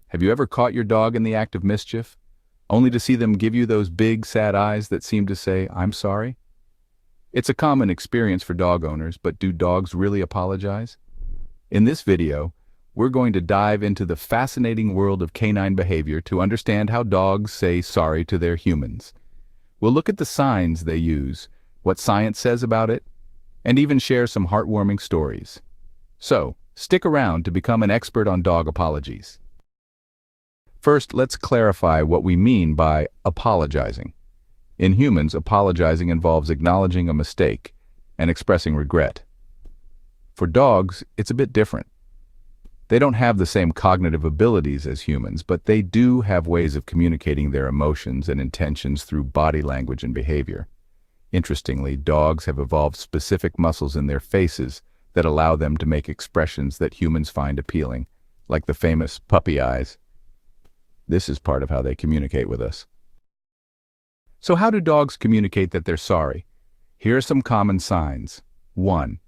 Have you ever caught your dog in the act of mischief, only to see them give you those big, sad eyes that seem to say, "I'm sorry"? It's a common experience for dog owners, but do dogs really apologize? In this video, we're going to dive into the fascinating world of canine behavior to understand how dogs say sorry to their humans. We'll look at the signs they use, what science says about it, and even share some heartwarming stories. So, stick around to become an expert on dog apologies. First, let's clarify what we mean by apologizing. In humans, apologizing involves acknowledging a mistake and expressing regret. For dogs, it's a bit different. They don't have the same cognitive abilities as humans, but they do have ways of communicating their emotions and intentions through body language and behavior. Interestingly, dogs have evolved specific muscles in their faces that allow them to make expressions that humans find appealing, like the famous puppy eyes. This is part of how they communicate with us. So how do dogs communicate that they're sorry? Here are some common signs. 1.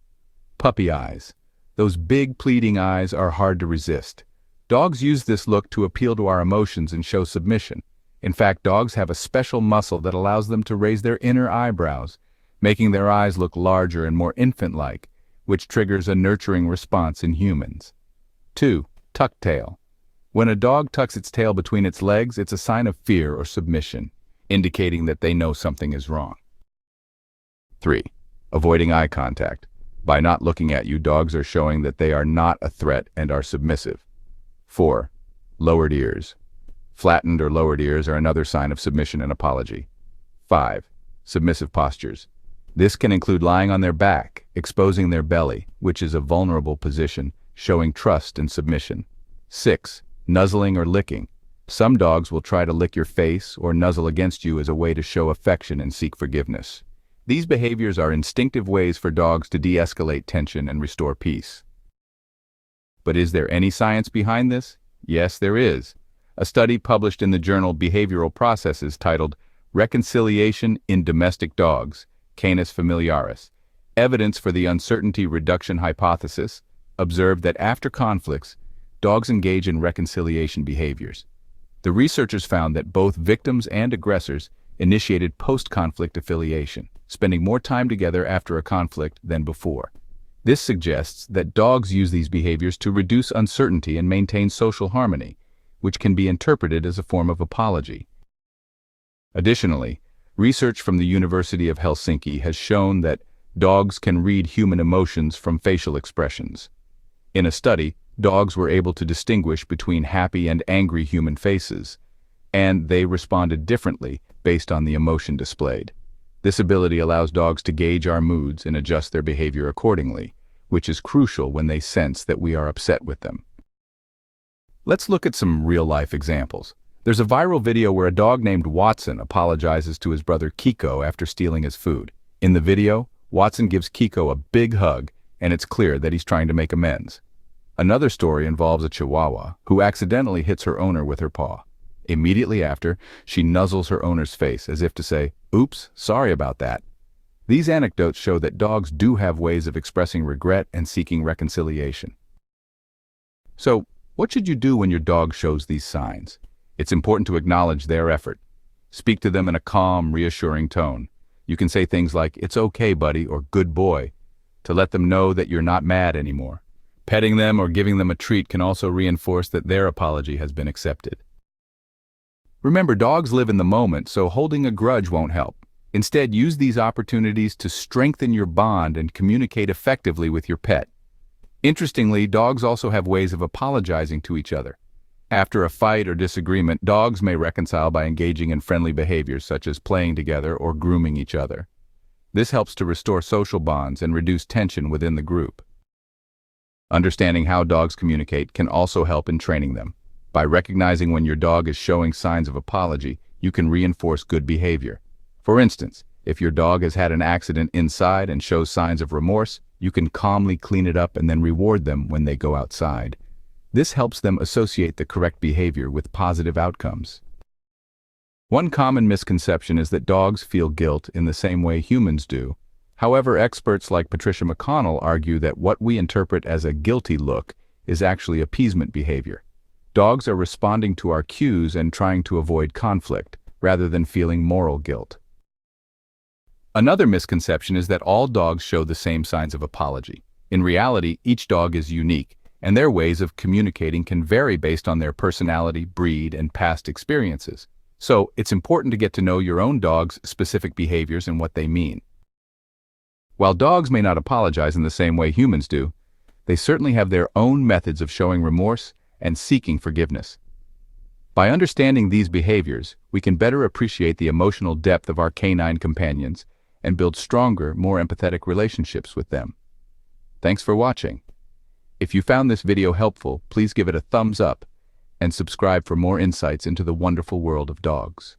Puppy eyes. Those big pleading eyes are hard to resist. Dogs use this look to appeal to our emotions and show submission. In fact, dogs have a special muscle that allows them to raise their inner eyebrows, making their eyes look larger and more infant-like, which triggers a nurturing response in humans. 2. Tuck tail. When a dog tucks its tail between its legs, it's a sign of fear or submission, indicating that they know something is wrong. 3. Avoiding eye contact. By not looking at you, dogs are showing that they are not a threat and are submissive. 4. Lowered ears. Flattened or lowered ears are another sign of submission and apology. 5. Submissive postures. This can include lying on their back, exposing their belly, which is a vulnerable position, showing trust and submission. 6. Nuzzling or licking. Some dogs will try to lick your face or nuzzle against you as a way to show affection and seek forgiveness. These behaviors are instinctive ways for dogs to de-escalate tension and restore peace. But is there any science behind this? Yes, there is. A study published in the journal Behavioral Processes titled Reconciliation in Domestic Dogs, Canis Familiaris, Evidence for the Uncertainty Reduction Hypothesis, observed that after conflicts, dogs engage in reconciliation behaviors. The researchers found that both victims and aggressors initiated post-conflict affiliation, spending more time together after a conflict than before. This suggests that dogs use these behaviors to reduce uncertainty and maintain social harmony, which can be interpreted as a form of apology. Additionally, research from the University of Helsinki has shown that dogs can read human emotions from facial expressions. In a study, dogs were able to distinguish between happy and angry human faces, and they responded differently based on the emotion displayed. This ability allows dogs to gauge our moods and adjust their behavior accordingly, which is crucial when they sense that we are upset with them. Let's look at some real-life examples. There's a viral video where a dog named Watson apologizes to his brother Kiko after stealing his food. In the video, Watson gives Kiko a big hug, and it's clear that he's trying to make amends. Another story involves a Chihuahua who accidentally hits her owner with her paw. Immediately after, she nuzzles her owner's face as if to say, "Oops, sorry about that." These anecdotes show that dogs do have ways of expressing regret and seeking reconciliation. So, what should you do when your dog shows these signs? It's important to acknowledge their effort. Speak to them in a calm, reassuring tone. You can say things like, "It's okay, buddy," or "Good boy," to let them know that you're not mad anymore. Petting them or giving them a treat can also reinforce that their apology has been accepted. Remember, dogs live in the moment, so holding a grudge won't help. Instead, use these opportunities to strengthen your bond and communicate effectively with your pet. Interestingly, dogs also have ways of apologizing to each other. After a fight or disagreement, dogs may reconcile by engaging in friendly behaviors such as playing together or grooming each other. This helps to restore social bonds and reduce tension within the group. Understanding how dogs communicate can also help in training them. By recognizing when your dog is showing signs of apology, you can reinforce good behavior. For instance, if your dog has had an accident inside and shows signs of remorse, you can calmly clean it up and then reward them when they go outside. This helps them associate the correct behavior with positive outcomes. One common misconception is that dogs feel guilt in the same way humans do. However, experts like Patricia McConnell argue that what we interpret as a guilty look is actually appeasement behavior. Dogs are responding to our cues and trying to avoid conflict, rather than feeling moral guilt. Another misconception is that all dogs show the same signs of apology. In reality, each dog is unique, and their ways of communicating can vary based on their personality, breed, and past experiences. So, it's important to get to know your own dog's specific behaviors and what they mean. While dogs may not apologize in the same way humans do, they certainly have their own methods of showing remorse and seeking forgiveness. By understanding these behaviors, we can better appreciate the emotional depth of our canine companions and build stronger, more empathetic relationships with them. Thanks for watching. If you found this video helpful, please give it a thumbs up and subscribe for more insights into the wonderful world of dogs.